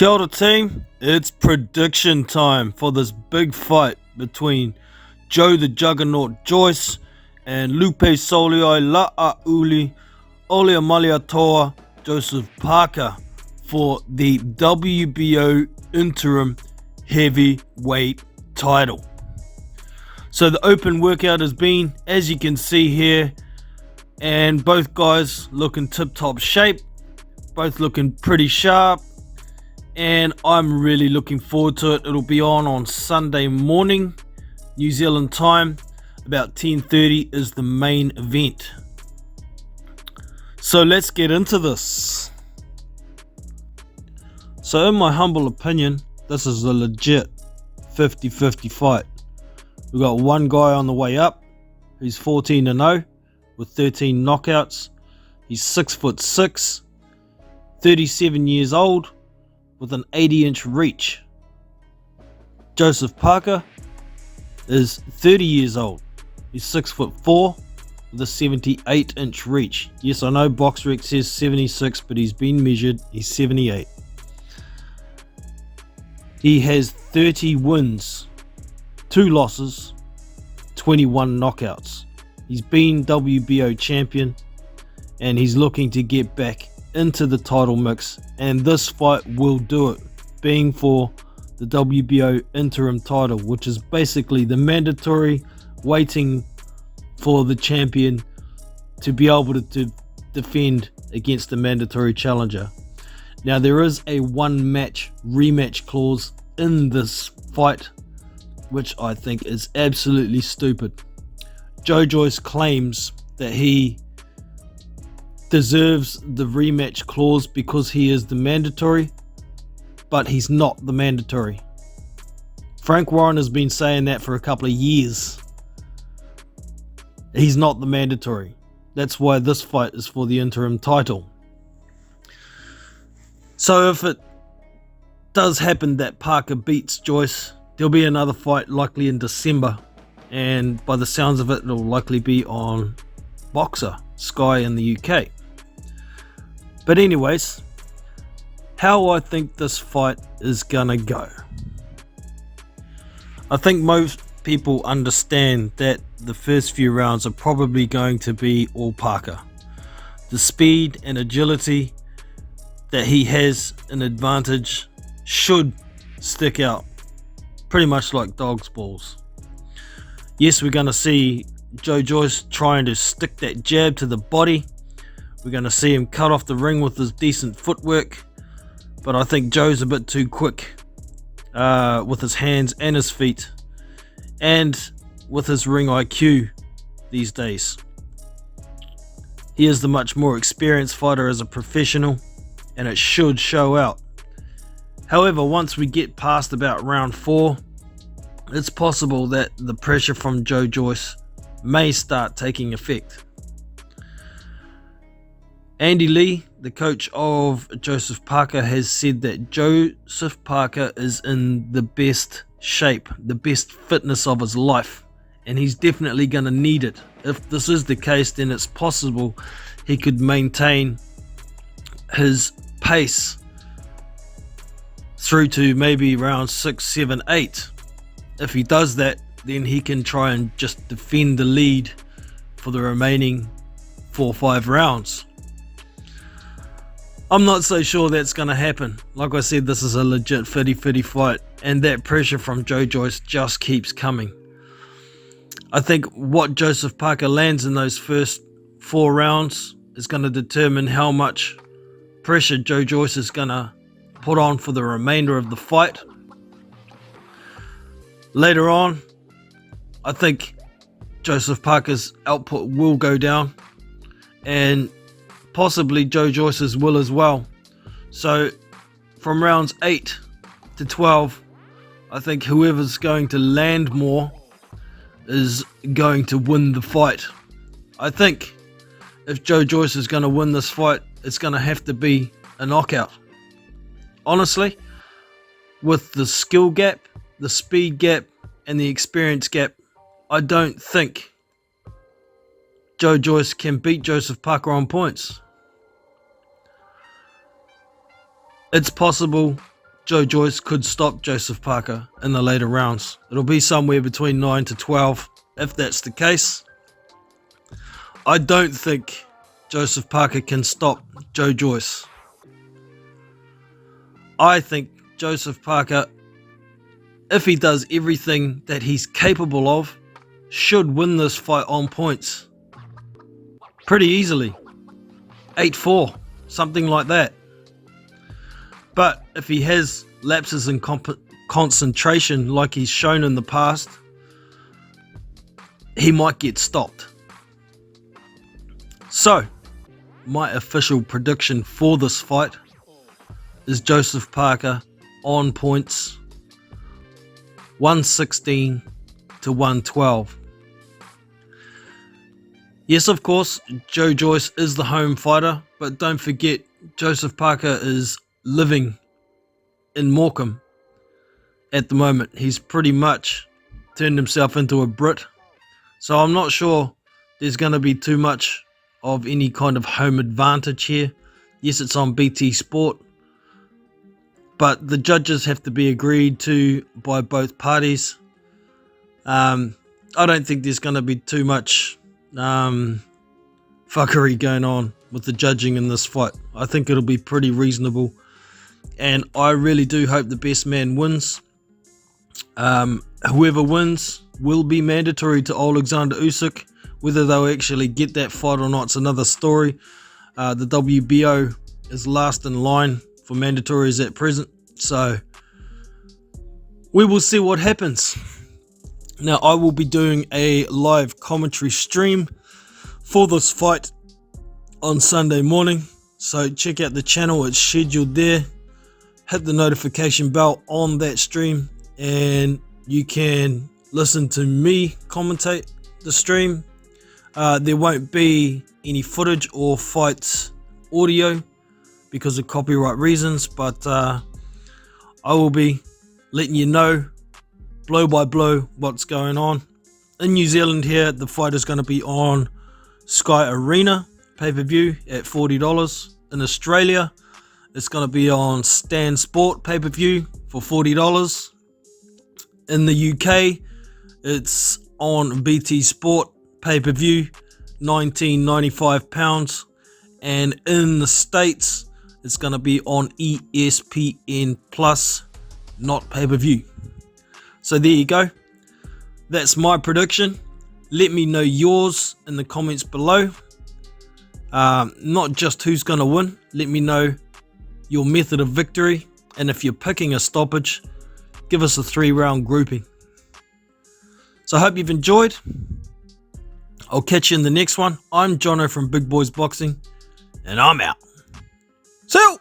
Kia ora team, it's prediction time for this big fight between Joe the Juggernaut Joyce and Lupe Soliai La'auli Oleamaliatoa Joseph Parker for the WBO interim heavyweight title. So the open workout has been, as you can see here, and both guys looking tip-top shape, both looking pretty sharp, and I'm really looking forward to it. It'll be on Sunday morning, New Zealand time, about 10:30 is the main event. So let's get into this. So in my humble opinion, this is a legit 50-50 fight. We've got one guy on the way up who's 14-0 with 13 knockouts. He's 6'6", 37 years old with an 80-inch reach. Joseph Parker is 30 years old. He's 6'4", with a 78-inch reach. Yes, I know BoxRec says 76, but he's been measured. He's 78. He has 30 wins, 2 losses, 21 knockouts. He's been WBO champion, and he's looking to get back into the title mix, and this fight will do it, being for the WBO interim title, which is basically the mandatory waiting for the champion to be able to defend against the mandatory challenger. Now there is a one-match rematch clause in this fight, which I think is absolutely stupid. Joe Joyce claims that he deserves the rematch clause because he is the mandatory, but he's not the mandatory. Frank Warren has been saying that for a couple of years. He's not the mandatory. That's why this fight is for the interim title. So if it does happen that Parker beats Joyce, there'll be another fight likely in December, and by the sounds of it, it'll likely be on Boxer Sky in the UK. But anyways, how I think this fight is gonna go. I think most people understand that the first few rounds are probably going to be all Parker. The speed and agility that he has an advantage should stick out pretty much like dog's balls. Yes, we're going to see Joe Joyce trying to stick that jab to the body. We're going to see him cut off the ring with his decent footwork, but I think Joe's a bit too quick with his hands and his feet, and with his ring IQ these days. He is the much more experienced fighter as a professional, and it should show out. However, once we get past about round 4, it's possible that the pressure from Joe Joyce may start taking effect. Andy Lee, the coach of Joseph Parker, has said that Joseph Parker is in the best shape, the best fitness of his life, and he's definitely going to need it. If this is the case, then it's possible he could maintain his pace through to maybe round 6, 7, 8. If he does that, then he can try and just defend the lead for the remaining 4 or 5 rounds. I'm not so sure that's going to happen. Like I said, this is a legit 50-50 fight, and that pressure from Joe Joyce just keeps coming. I think what Joseph Parker lands in those first 4 rounds is going to determine how much pressure Joe Joyce is going to put on for the remainder of the fight. Later on, I think Joseph Parker's output will go down, and possibly Joe Joyce's will as well. So from rounds 8 to 12, I think whoever's going to land more is going to win the fight. I think if Joe Joyce is going to win this fight, it's going to have to be a knockout. Honestly, with the skill gap, the speed gap, and the experience gap, I don't think Joe Joyce can beat Joseph Parker on points. It's possible Joe Joyce could stop Joseph Parker in the later rounds. It'll be somewhere between 9 to 12 if that's the case. I don't think Joseph Parker can stop Joe Joyce. I think Joseph Parker, if he does everything that he's capable of, should win this fight on points. Pretty easily. 8-4, something like that. But if he has lapses in concentration like he's shown in the past, he might get stopped. So, my official prediction for this fight is Joseph Parker on points 116 to 112. Yes, of course, Joe Joyce is the home fighter, but don't forget Joseph Parker is living in Morecambe at the moment. He's pretty much turned himself into a Brit, so I'm not sure there's going to be too much of any kind of home advantage here. Yes, it's on BT Sport, but the judges have to be agreed to by both parties. I don't think there's going to be too much fuckery going on with the judging in this fight. I think it'll be pretty reasonable, and I really do hope the best man wins. Whoever wins will be mandatory to Alexander Usyk. Whether they'll actually get that fight or not is another story. The WBO is last in line for mandatories at present, so we will see what happens. Now, I will be doing a live commentary stream for this fight on Sunday morning, so check out the channel, it's scheduled there. Hit the notification bell on that stream and you can listen to me commentate the stream. There won't be any footage or fights audio because of copyright reasons, but I will be letting you know blow by blow what's going on. In New Zealand here, the fight is going to be on Sky Arena pay-per-view at $40. In Australia, it's going to be on Stan Sport pay-per-view for $40. In the UK, it's on BT Sport pay-per-view, £19.95, and in the States, it's going to be on ESPN Plus, not pay-per-view. So there you go. That's my prediction. Let me know yours in the comments below. Not just who's going to win. Let me know your method of victory. And if you're picking a stoppage, give us a 3-round grouping. So I hope you've enjoyed. I'll catch you in the next one. I'm Jono from Big Boys Boxing, and I'm out. See you!